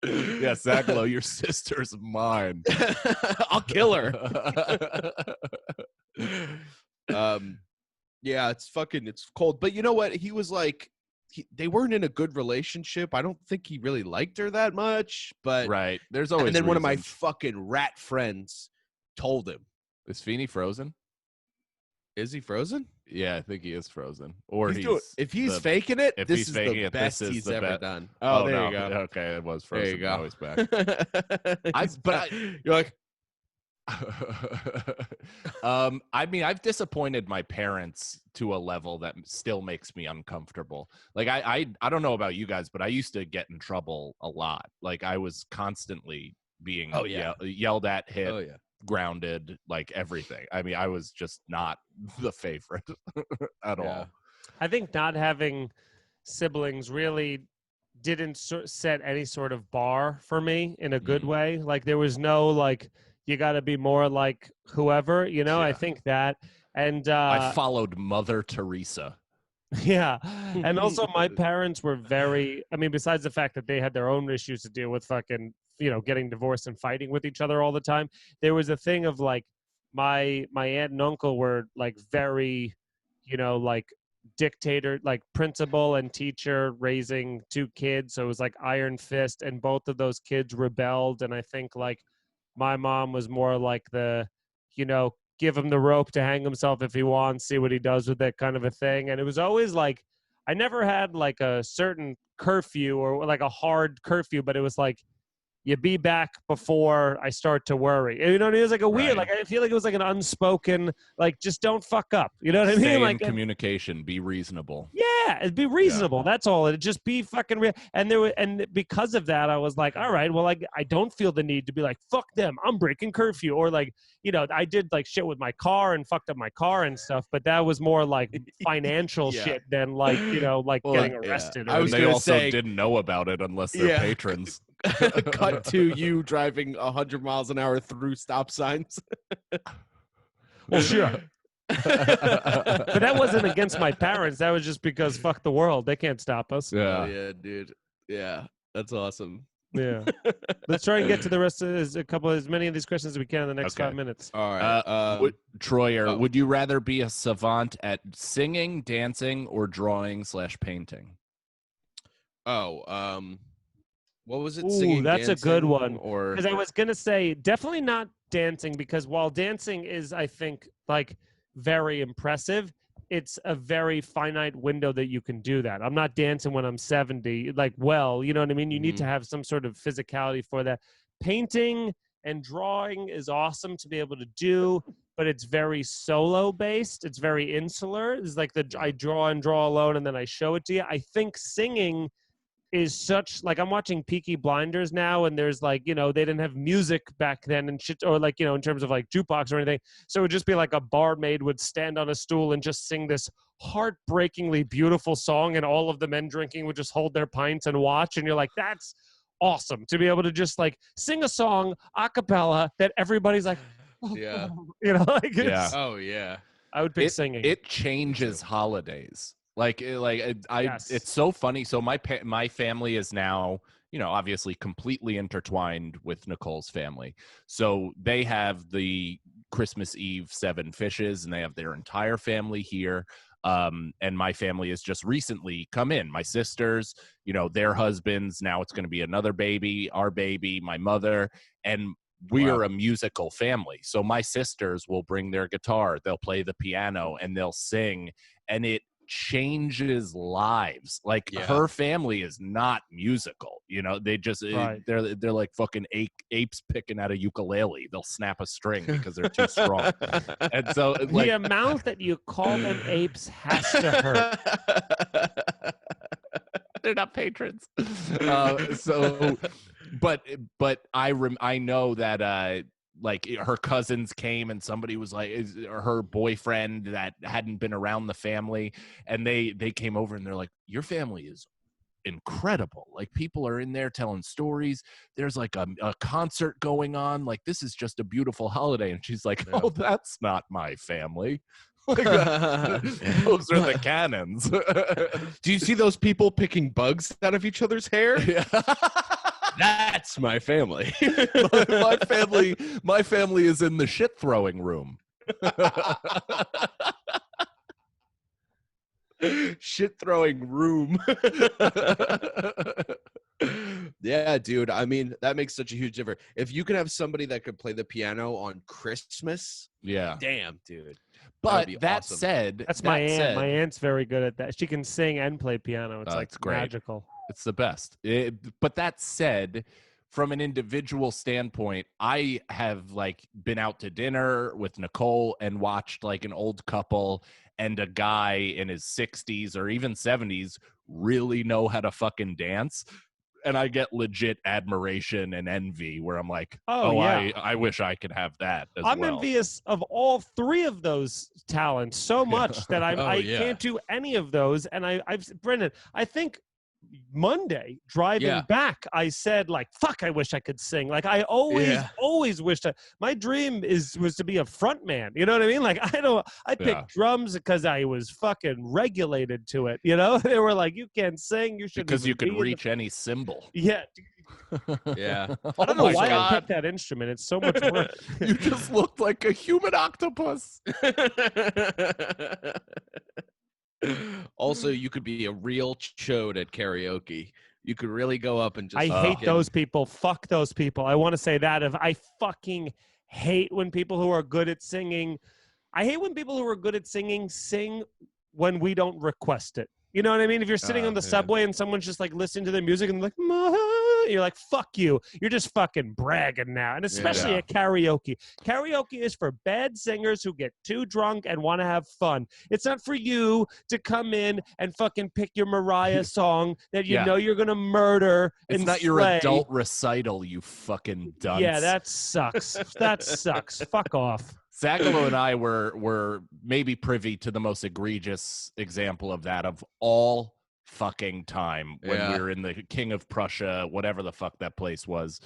Yeah, Sagalo, your sister's mine. I'll kill her. Yeah, it's cold. But you know what? He was like, they weren't in a good relationship. I don't think he really liked her that much. But Right. There's always and then one of my reasons. fucking rat friends told him, Is Feeny frozen? "Is he frozen? Yeah, I think he is frozen. Or If he's the- faking it, if this he's is faking the it, this best is he's the ever best. done." Oh, there no. you go. Okay, it was There frozen. you go. Now he's back. You're like, I mean, I've disappointed my parents to a level that still makes me uncomfortable. Like I don't know about you guys, but I used to get in trouble a lot. Like I was constantly being Oh, yeah. yelled at, hit, oh yeah. grounded, like everything. I mean, I was just not the favorite at Yeah. all. I think not having siblings really didn't set any sort of bar for me in a good way. Like there was no like, you got to be more like whoever, you know. I Yeah. think that, and I followed Mother Teresa. yeah, and also my parents were very. I mean, besides the fact that they had their own issues to deal with, fucking, getting divorced and fighting with each other all the time. There was a thing of like my aunt and uncle were like very, like dictator, like principal and teacher raising 2 kids. So it was like iron fist, and both of those kids rebelled. And I think like my mom was more like the, give him the rope to hang himself if he wants, see what he does with it kind of a thing. And it was always like, I never had like a certain curfew or like a hard curfew, but it was like, you be back before I start to worry. You know what I mean? It was like a weird, Right. like I feel like it was like an unspoken, like just don't fuck up. You know what I Stay mean? in Like communication, be reasonable. yeah, it'd be reasonable. That's all. It'd just be fucking real. And because of that, I was like, all right, well, like I don't feel the need to be like, fuck them, I'm breaking curfew, or like, I did like shit with my car and fucked up my car and stuff, but that was more like financial Yeah. shit than like, like Well, getting yeah. arrested. I or was They gonna also say- didn't know about it unless they're Yeah. patrons. Cut to you driving 100 miles an hour through stop signs. well, sure. But that wasn't against my parents. That was just because fuck the world. They can't stop us. Oh, Yeah. yeah, dude. Yeah, that's awesome. Yeah. Let's try and get to the rest of as many of these questions as we can in the next Okay. 5 minutes. All right. Troyer, oh. would you rather be a savant at singing, dancing, or drawing / painting? What was it? Ooh, Singing, that's a good dancing, one. Or Because I was gonna say definitely not dancing, because while dancing is, I think, like very impressive, it's a very finite window that you can do that. I'm not dancing when I'm 70. Like, well, you know what I mean? You need to have some sort of physicality for that. Painting and drawing is awesome to be able to do, but it's very solo based. It's very insular. It's like I draw and draw alone and then I show it to you. I think singing is such, like, I'm watching Peaky Blinders now, and there's like, they didn't have music back then and shit, or like, in terms of like jukebox or anything. So it would just be like a barmaid would stand on a stool and just sing this heartbreakingly beautiful song, and all of the men drinking would just hold their pints and watch. And you're like, that's awesome to be able to just like sing a song a cappella that everybody's like, Yeah. like, Yeah. Oh yeah. I would pick singing. It changes holidays. Yes. It's so funny. So my family is now, obviously completely intertwined with Nicole's family. So they have the Christmas Eve 7 fishes, and they have their entire family here. And my family has just recently come in. My sisters, their husbands. Now it's going to be another baby, our baby, my mother, and we are a musical family. So my sisters will bring their guitar, they'll play the piano, and they'll sing, and it changes lives. Like, her family is not musical. They just they're like fucking apes picking at a ukulele. They'll snap a string because they're too strong. And so like, the amount that you call them apes has to hurt. They're not patrons. But I know that like her cousins came, and somebody was like, her boyfriend that hadn't been around the family, and they came over, and they're like, your family is incredible. Like, people are in there telling stories. There's like a concert going on. Like, this is just a beautiful holiday. And she's like, oh, that's not my family. Like, those are the cannons. Do you see those people picking bugs out of each other's hair? Yeah. That's my family. my family is in the shit throwing room. Shit throwing room. Yeah, dude. I mean, that makes such a huge difference. If you can have somebody that could play the piano on Christmas, yeah, damn, dude. But that awesome. said, that's my aunt. My aunt's very good at that. She can sing and play piano. It's like it's great. Magical. It's the best. But that said, from an individual standpoint, I have like been out to dinner with Nicole and watched like an old couple and a guy in his 60s or even 70s really know how to fucking dance. And I get legit admiration and envy where I'm like, yeah. I wish I could have that as I'm well. envious of all 3 of those talents so much that I can't do any of those. And Brendan, I think Monday driving back, I said like, fuck, I wish I could sing. Like, I always wished my dream was to be a front man. You know what I mean? Like, I picked drums because I was fucking regulated to it. They were like, you can't sing. You should, because you could reach any cymbal. Yeah. Yeah. I don't know why I picked that instrument. It's so much work. You just looked like a human octopus. Also, you could be a real chode at karaoke. You could really go up and just. I hate those people. Fuck those people. I want to say that. I fucking hate when people who are good at singing. I hate when people who are good at singing sing when we don't request it. You know what I mean? If you're sitting on the subway and someone's just like listening to their music and like, you're like, fuck you. You're just fucking bragging now. And especially at karaoke. Karaoke is for bad singers who get too drunk and want to have fun. It's not for you to come in and fucking pick your Mariah song that you know you're going to murder. It's not your adult recital, you fucking dunce. Yeah, that sucks. That sucks. Fuck off. Zagalo and I were maybe privy to the most egregious example of that of all fucking time when Yeah. we were in the King of Prussia, whatever the fuck that place was,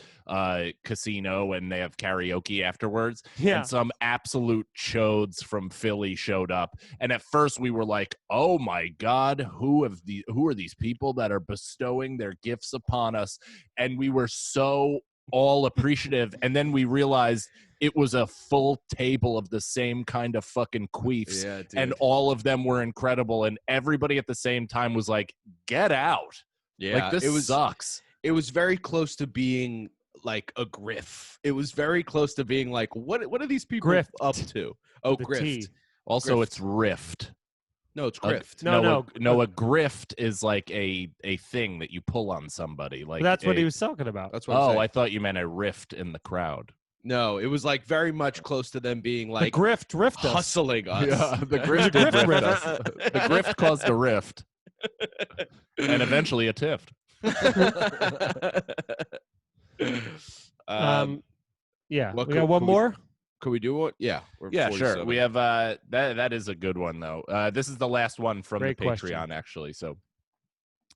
casino, and they have karaoke afterwards. Yeah. And some absolute chodes from Philly showed up. And at first we were like, oh my God, who are these people that are bestowing their gifts upon us? And we were so all appreciative. And then we realized it was a full table of the same kind of fucking queefs. Yeah, dude. And all of them were incredible. And everybody at the same time was like, get out. yeah, Like, this sucks. It was very close to being like a grift. It was very close to being like, what are these people Grift. up to? Oh, The grift. T. Also, Grift. it's rift. No, it's grift. No. A grift is like a thing that you pull on somebody. Like That's what a- he was talking about. That's what I'm saying. I thought you meant a rift in the crowd. No, it was like very much close to them being like the grift rift us. hustling us. Yeah, the grift did grift rift rift. us. The grift caused a rift, and eventually a tift. Yeah. what We could- got one could we- more. Could we do one? Yeah. we're Yeah, sure. 47. We have that is a good one though. This is the last one from Great the Patreon, question. actually. So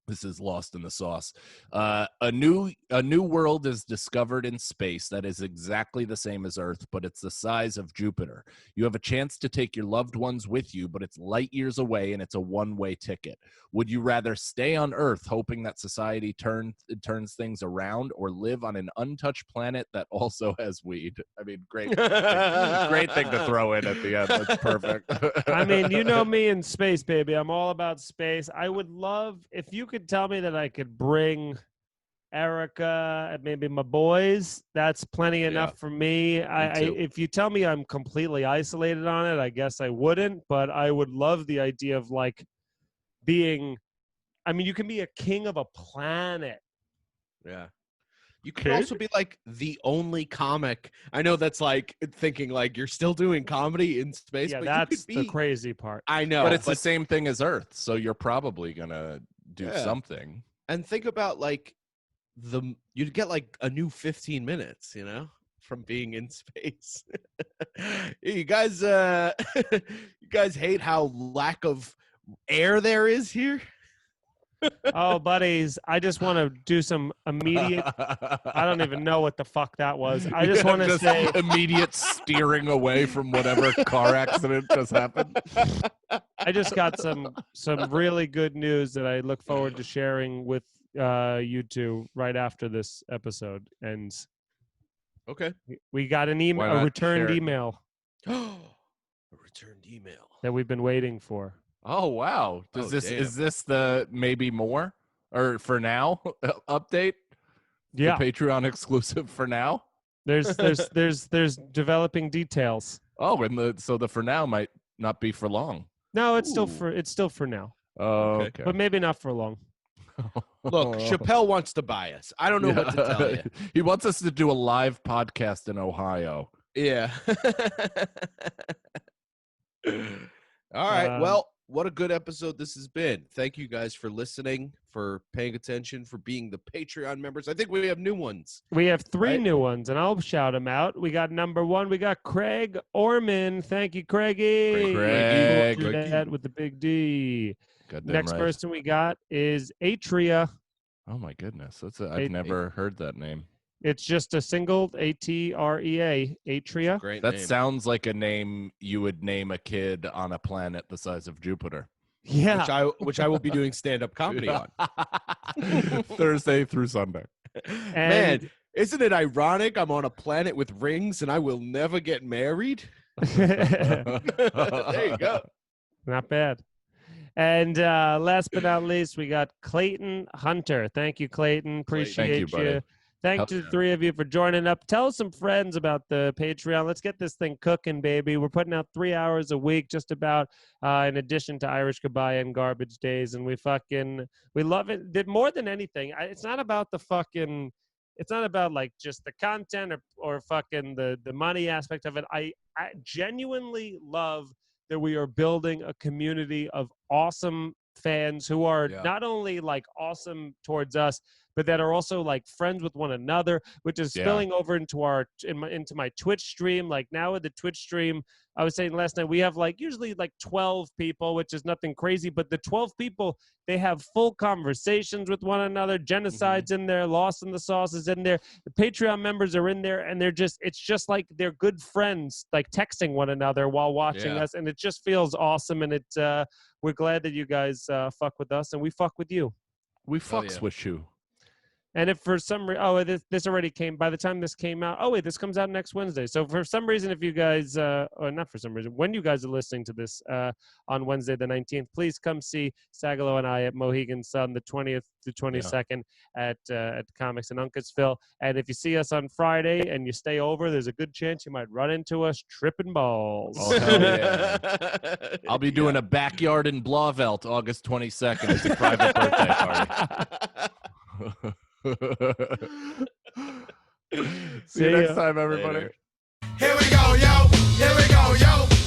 this is lost in the sauce. A new world is discovered in space that is exactly the same as Earth, but it's the size of Jupiter. You have a chance to take your loved ones with you, but it's light years away and it's a one-way ticket. Would you rather stay on Earth hoping that society turns things around, or live on an untouched planet that also has weed? I mean, great thing to throw in at the end. That's perfect. I mean, you know me in space, baby. I'm all about space. I would love if you could tell me that I could bring Erica and maybe my boys. That's plenty enough for me. too. If you tell me I'm completely isolated on it, I guess I wouldn't. But I would love the idea of like being. I mean, you can be a king of a planet. Yeah. You could Kid? also be like the only comic. I know that's like thinking like you're still doing comedy in space. Yeah, but that's you could the be, crazy part. I know. But it's the same thing as Earth, so you're probably gonna do Yeah. something. and think about like you'd get like a new 15 minutes, you know, from being in space. You guys you guys hate how lack of air there is here? Oh, buddies, I just want to do some immediate. I don't even know what the fuck that was. I just want to say immediate steering away from whatever car accident just happened. I just got some really good news that I look forward to sharing with you two right after this episode. And Okay. we got an email, Why a not returned share it? A email returned email. that we've been waiting for. Oh wow! Oh, Is this the maybe more or for now update? Yeah, The Patreon exclusive for now. there's developing details. Oh, and so the for now might not be for long. No, it's Ooh. still for now, Oh, Okay. okay. but maybe not for long. Look, Chappelle wants to buy us. I don't know what to tell you. He wants us to do a live podcast in Ohio. Yeah. All right. Well, what a good episode this has been. Thank you guys for listening, for paying attention, for being the Patreon members. I think we have new ones. We have three Right. new ones, and I'll shout them out. We got number one. We got Craig Orman. Thank you, Craigie. Craig. Do that with the big D. Goddamn Next right. person we got is Atria. Oh my goodness, Hey, I've never heard that name. It's just a single Atrea. Atria. Great That name. sounds like a name you would name a kid on a planet the size of Jupiter. Yeah. which I will be doing stand-up comedy on. Thursday through Sunday. Man, isn't it ironic? I'm on a planet with rings and I will never get married. There you go. Not bad. And last but not least, we got Clayton Hunter. Thank you, Clayton. Appreciate Thank you, buddy. Thanks to the three of you for joining up. Tell some friends about the Patreon. Let's get this thing cooking, baby. We're putting out 3 hours a week, just about, in addition to Irish Goodbye and Garbage Days, and we love it. More than anything, it's not about it's not about like just the content or fucking the money aspect of it. I genuinely love that we are building a community of awesome fans who are Yeah. not only like awesome towards us, but that are also like friends with one another, which is Yeah. spilling over into into my Twitch stream. Like now with the Twitch stream, I was saying last night, we have like usually like 12 people, which is nothing crazy, but the 12 people, they have full conversations with one another. Genocide's in there, Lost in the Sauce is in there. The Patreon members are in there, and it's just like they're good friends, like texting one another while watching Yeah. us, and it just feels awesome. And we're glad that you guys fuck with us, and we fuck with you. We Oh, fucks yeah. with you. And if for some reason, this already came, by the time this came out, oh wait, this comes out next Wednesday. So for some reason, if you guys, or not for some reason, when you guys are listening to this on Wednesday the 19th, please come see Sagalo and I at Mohegan Sun the 20th to 22nd at Comics in Uncasville. And if you see us on Friday and you stay over, there's a good chance you might run into us tripping balls. Oh, hell yeah. I'll be doing a backyard in Blauvelt August 22nd. It's a private birthday party. See you See next ya. time, everybody. Later. Here we go, yo. Here we go, yo.